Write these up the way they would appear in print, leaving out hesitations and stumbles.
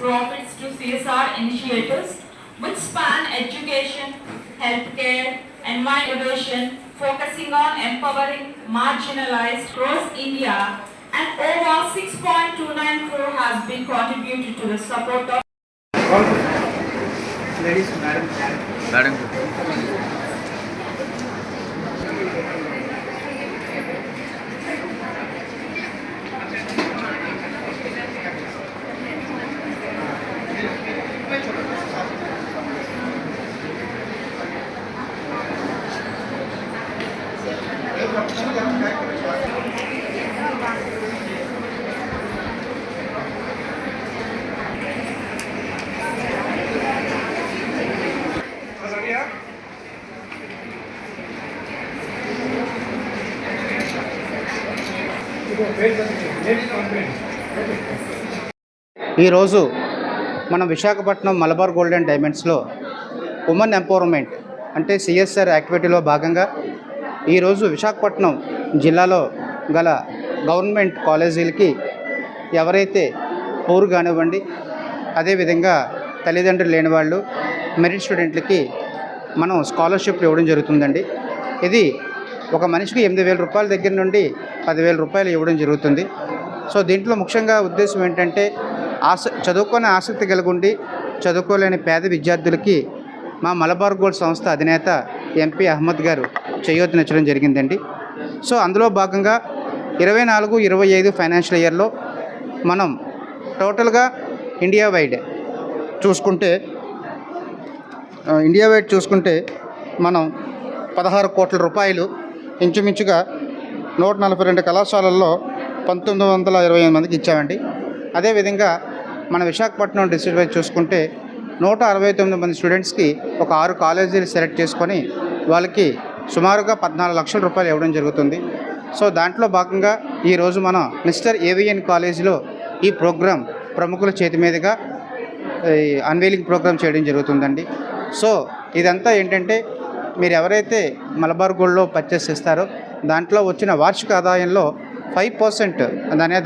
profits to CSR initiatives which span education, healthcare, environment innovation, focusing on empowering marginalized across India, and over 6.29 crore has been contributed to the support of ladies, madam. ఈరోజు మనం Visakhapatnam Malabar gold and డైమండ్స్లో women empowerment అంటే CSR యాక్టివిటీలో భాగంగా ఈరోజు విశాఖపట్నం జిల్లాలో గల government కాలేజీలకి ఎవరైతే పూర్ కానివ్వండి, అదేవిధంగా తల్లిదండ్రులు లేని వాళ్ళు, మెరిట్ స్టూడెంట్లకి మనం స్కాలర్షిప్లు ఇవ్వడం జరుగుతుందండి. ఇది ఒక మనిషికి 8,000 రూపాయల దగ్గర నుండి 10,000 రూపాయలు ఇవ్వడం జరుగుతుంది. సో దీంట్లో ముఖ్యంగా ఉద్దేశం ఏంటంటే చదువుకునే ఆసక్తి కలిగి చదువుకోలేని పేద విద్యార్థులకి మా మలబార్ గోల్డ్ సంస్థ అధినేత ఎంపీ అహ్మద్ గారు చేయూతనిచ్చడం జరిగిందండి. సో అందులో భాగంగా 24-25 ఫైనాన్షియల్ ఇయర్లో మనం టోటల్గా ఇండియా వైడ్ చూసుకుంటే మనం 16 కోట్ల రూపాయలు ఇంచుమించుగా 142 కళాశాలల్లో 1928 మందికి ఇచ్చామండి. అదేవిధంగా మన విశాఖపట్నం డిస్ట్రిక్ట్ వైజ్ చూసుకుంటే 169 మంది స్టూడెంట్స్కి ఒక 6 కాలేజీలు సెలెక్ట్ చేసుకొని వాళ్ళకి సుమారుగా 14 లక్షల రూపాయలు ఇవ్వడం జరుగుతుంది. సో దాంట్లో భాగంగా ఈరోజు మనం మిస్టర్ ఏవిఎన్ కాలేజీలో ఈ ప్రోగ్రాం ప్రముఖుల చేతి మీదుగా అన్వెయిలింగ్ ప్రోగ్రాం చేయడం జరుగుతుందండి. సో ఇదంతా ఏంటంటే మీరు ఎవరైతే మలబార్ గోల్డ్లో పర్చేస్ చేస్తారో దాంట్లో వచ్చిన వార్షిక ఆదాయంలో 5%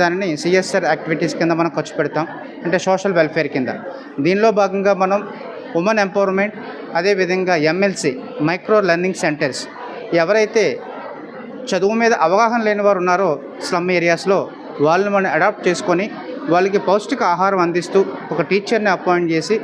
దానిని సిఎస్ఆర్ యాక్టివిటీస్ కింద మనం ఖర్చు పెడతాం, అంటే సోషల్ వెల్ఫేర్ కింద. దీనిలో భాగంగా మనం ఉమెన్ ఎంపవర్మెంట్, అదేవిధంగా ఎంఎల్సి మైక్రో లెర్నింగ్ సెంటర్స్, ఎవరైతే చదువు మీద అవగాహన లేని వారు ఉన్నారో స్లమ్ ఏరియాస్లో వాళ్ళని మనం అడాప్ట్ చేసుకొని వాళ్ళకి పౌష్టిక ఆహారం అందిస్తూ ఒక టీచర్ని అపాయింట్ చేసి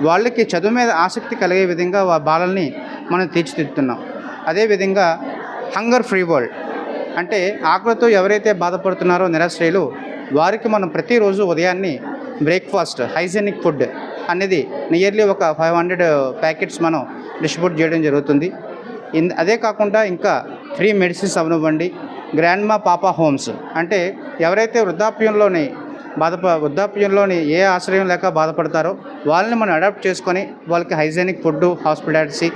వాళ్ళకి చదువు మీద ఆసక్తి కలిగే విధంగా బాలల్ని మనం తీర్చిదిద్దుతున్నాం. అదేవిధంగా హంగర్ ఫ్రీ వరల్డ్ అంటే ఆకలితో ఎవరైతే బాధపడుతున్నారో నిరాశ్రయులు వారికి మనం ప్రతిరోజు ఉదయాన్నే బ్రేక్ఫాస్ట్ హైజెనిక్ ఫుడ్ అనేది నియర్లీ ఒక 500 ప్యాకెట్స్ మనం డిస్ట్రిబ్యూట్ చేయడం జరుగుతుంది. అదే కాకుండా ఇంకా ఫ్రీ మెడిసిన్స్ అవనివ్వండి, గ్రాండ్ మా పాపా హోమ్స్ అంటే ఎవరైతే వృద్ధాప్యంలోని ఏ ఆశ్రయం లేక బాధపడతారో వాళ్ళని మనం అడాప్ట్ చేసుకొని వాళ్ళకి hygienic food, hospitality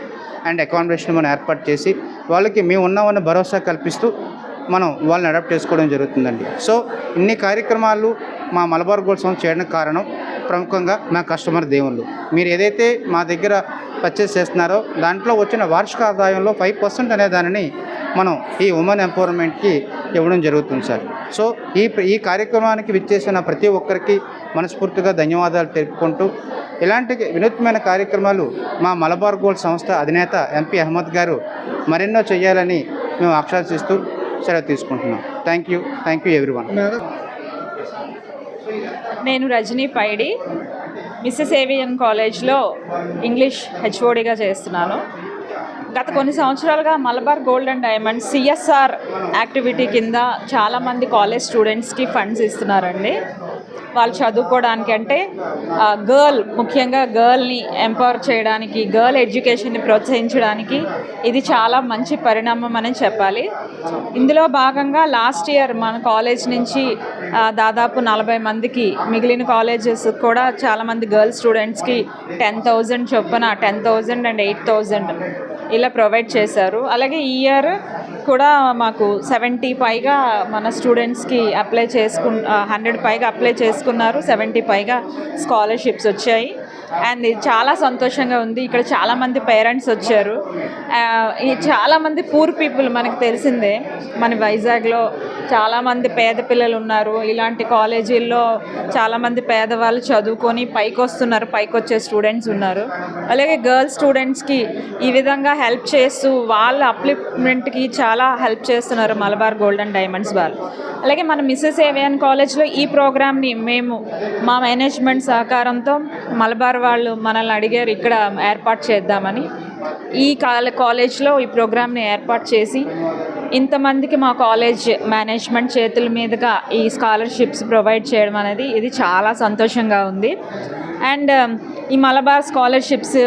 and accommodation మనం ఏర్పాటు చేసి వాళ్ళకి మేము ఉన్నామని భరోసా కల్పిస్తూ మనం వాళ్ళని అడాప్ట్ చేసుకోవడం జరుగుతుందండి. సో ఇన్ని కార్యక్రమాలు మా మలబార్ గోల్డ్ సంస్థ చేయడానికి కారణం ప్రముఖంగా మా కస్టమర్ దేవుళ్ళు. మీరు ఏదైతే మా దగ్గర పర్చేస్ చేస్తున్నారో దాంట్లో వచ్చిన వార్షిక ఆదాయంలో 5% అనే దానిని మనం ఈ ఉమెన్ ఎంపవర్మెంట్కి ఇవ్వడం జరుగుతుంది సార్. సో ఈ కార్యక్రమానికి విచ్చేసిన ప్రతి ఒక్కరికి మనస్ఫూర్తిగా ధన్యవాదాలు తెలుపుకుంటూ ఇలాంటి వినూత్నమైన కార్యక్రమాలు మా మలబార్ గోల్డ్ సంస్థ అధినేత ఎంపీ అహ్మద్ గారు మరెన్నో చేయాలని మేము ఆకాంక్షిస్తూ సెలవు తీసుకుంటున్నాం. Thank you everyone. నేను రజనీ పైడి మిస్సెస్ ఏవియన్ కాలేజ్లో ఇంగ్లీష్ హెచ్ఓడిగా చేస్తున్నాను. గత కొన్ని సంవత్సరాలుగా Malabar gold and diamonds CSR activity కింద చాలామంది కాలేజ్ స్టూడెంట్స్కి ఫండ్స్ ఇస్తున్నారండి. వాళ్ళు చదువుకోవడానికి, అంటే ముఖ్యంగా గర్ల్ని ఎంపవర్ చేయడానికి, గర్ల్ ఎడ్యుకేషన్ని ప్రోత్సహించడానికి ఇది చాలా మంచి పరిణామం అని చెప్పాలి. ఇందులో భాగంగా లాస్ట్ ఇయర్ మన కాలేజ్ నుంచి దాదాపు 40 మందికి, మిగిలిన కాలేజెస్ కూడా చాలామంది గర్ల్ స్టూడెంట్స్కి 10,000 చొప్పున 10,000 and 8,000 ఇలా ప్రొవైడ్ చేశారు. అలాగే ఈ ఇయర్ కూడా మాకు 70 పైగా మన స్టూడెంట్స్కి 100 పైగా అప్లై చేసుకున్నారు. 70 పైగా స్కాలర్షిప్స్ వచ్చాయి. అండ్ ఇది చాలా సంతోషంగా ఉంది. ఇక్కడ చాలామంది పేరెంట్స్ వచ్చారు. చాలామంది పూర్ పీపుల్, మనకు తెలిసిందే మన వైజాగ్లో చాలామంది పేద పిల్లలు ఉన్నారు. ఇలాంటి కాలేజీల్లో చాలామంది పేదవాళ్ళు చదువుకొని పైకి వచ్చే స్టూడెంట్స్ ఉన్నారు. అలాగే గర్ల్స్ స్టూడెంట్స్కి ఈ విధంగా హెల్ప్ చేస్తూ వాళ్ళ అప్లిప్మెంట్కి చాలా హెల్ప్ చేస్తున్నారు మలబార్ గోల్డ్ అండ్ డైమండ్స్ వాళ్ళు. అలాగే మన మిస్సెస్ ఏవియన్ కాలేజ్లో ఈ ప్రోగ్రామ్ని మేము మా మేనేజ్మెంట్ సహకారంతో మలబార్ వాళ్ళు మనల్ని అడిగారు ఇక్కడ ఏర్పాటు చేద్దామని. ఈ కాలేజ్లో ఈ ప్రోగ్రామ్ని ఏర్పాటు చేసి ఇంతమందికి మా కాలేజ్ మేనేజ్మెంట్ చేతుల మీదుగా ఈ స్కాలర్షిప్స్ ప్రొవైడ్ చేయడం అనేది ఇది చాలా సంతోషంగా ఉంది. అండ్ ఈ మలబార్ స్కాలర్షిప్స్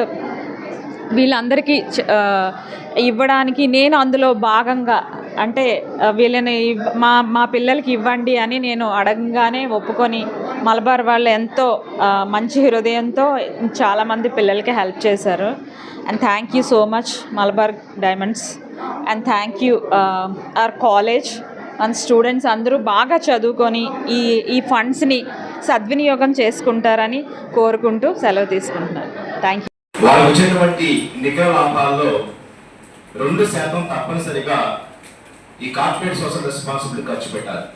వీళ్ళందరికీ ఇవ్వడానికి నేను అందులో భాగంగా, అంటే వీళ్ళని మా పిల్లలకి ఇవ్వండి అని నేను అడగగానే ఒప్పుకొని మలబార్ వాళ్ళు ఎంతో మంచి హృదయంతో చాలామంది పిల్లలకి హెల్ప్ చేశారు. And thank you so much Malabar diamonds. And thank you our college and students అందరూ బాగా చదువుకొని ఈ ఫండ్స్ని సద్వినియోగం చేసుకుంటారని కోరుకుంటూ సెలవు తీసుకుంటున్నాను. Thank you. వారు వచ్చేటువంటి నికర లాభాల్లో 2% తప్పనిసరిగా ఈ కార్పొరేట్ సోషల్ రెస్పాన్సిబిలిటీ ఖర్చు పెట్టాలి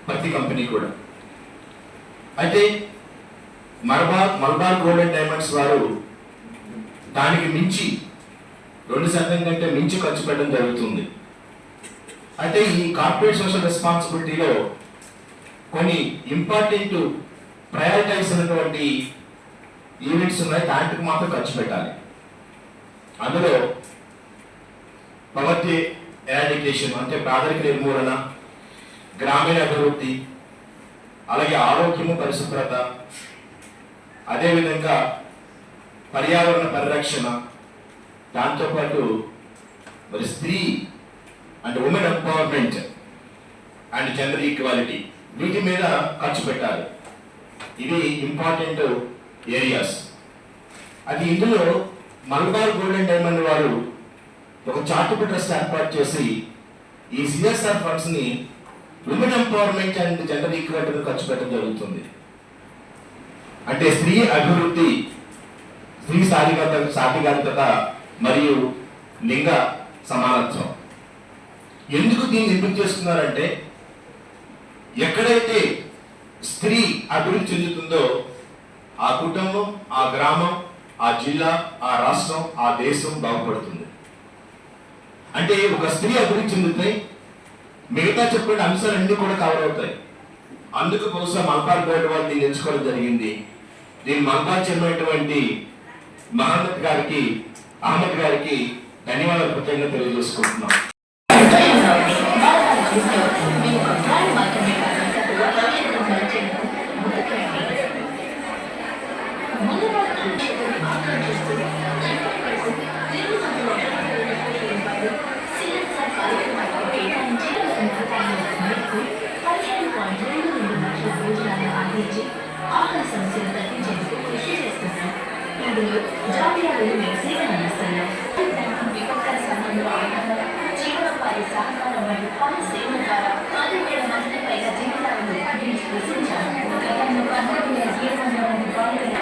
ప్రతి కంపెనీ కూడా. అయితే మలబార్ గోల్డ్ అండ్ డైమండ్స్ వారు దానికి మించి 2% కంటే మించి ఖర్చు పెట్టడం జరుగుతుంది. అయితే ఈ కార్పొరేట్ సోషల్ రెస్పాన్సిబిలిటీలో కొన్ని ఇంపార్టెంట్ ప్రయారిటైజ్ అయినటువంటి ఈవెంట్స్ ఉన్నాయి, దాంట్కి మాత్రం ఖర్చు పెట్టాలి. అందులో పవర్టీ ఎరాడికేషన్ అంటే పేదరిక నిర్మూలన, గ్రామీణ అభివృద్ధి, అలాగే ఆరోగ్యము పరిశుభ్రత, అదేవిధంగా పర్యావరణ పరిరక్షణ, దాంతోపాటు మరి స్త్రీ అంటే women empowerment and gender equality, వీటి మీద ఖర్చు పెట్టాలి. ఇవి ఇంపార్టెంట్ ఏరియాస్. అది ఇందులో మలబార్ గోల్డ్ అండ్ డైమండ్ వారు ఒక చారిటబుల్ ట్రస్ట్ ఏర్పాటు చేసి ఈ సిఎస్ఆర్ ఫండ్స్ ని women empowerment and gender equality ఖర్చు పెట్టడం జరుగుతుంది. అంటే స్త్రీ అభివృద్ధి, స్త్రీ సాధికారికత మరియు లింగ సమానత్వం. ఎందుకు దీన్ని ఎందుకు చేస్తున్నారంటే ఎక్కడైతే స్త్రీ అభివృద్ధి చెందుతుందో ఆ కుటుంబం, ఆ గ్రామం, ఆ జిల్లా, ఆ రాష్ట్రం, ఆ దేశం బాగుపడుతుంది. అంటే ఒక స్త్రీ అభివృద్ధి చెందితే మిగతా చెప్పిన అంశాలన్నీ కూడా కవర్ అవుతాయి. అందుకు బహుశా మలబార్ గోల్డ్ వాళ్ళు దీన్ని ఎంచుకోవడం జరిగింది. దీన్ని మలబార్ చెందినటువంటి అహ్మద్ గారికి ధన్యవాదాలు ప్రత్యేకంగా తెలియజేసుకుంటున్నాం. జాతీయ వారి సేవ ద్వారా 10,000 మందికి పైగా జీవితాలను వికసించారు. గతంలో 14,700 మంది బాలికలు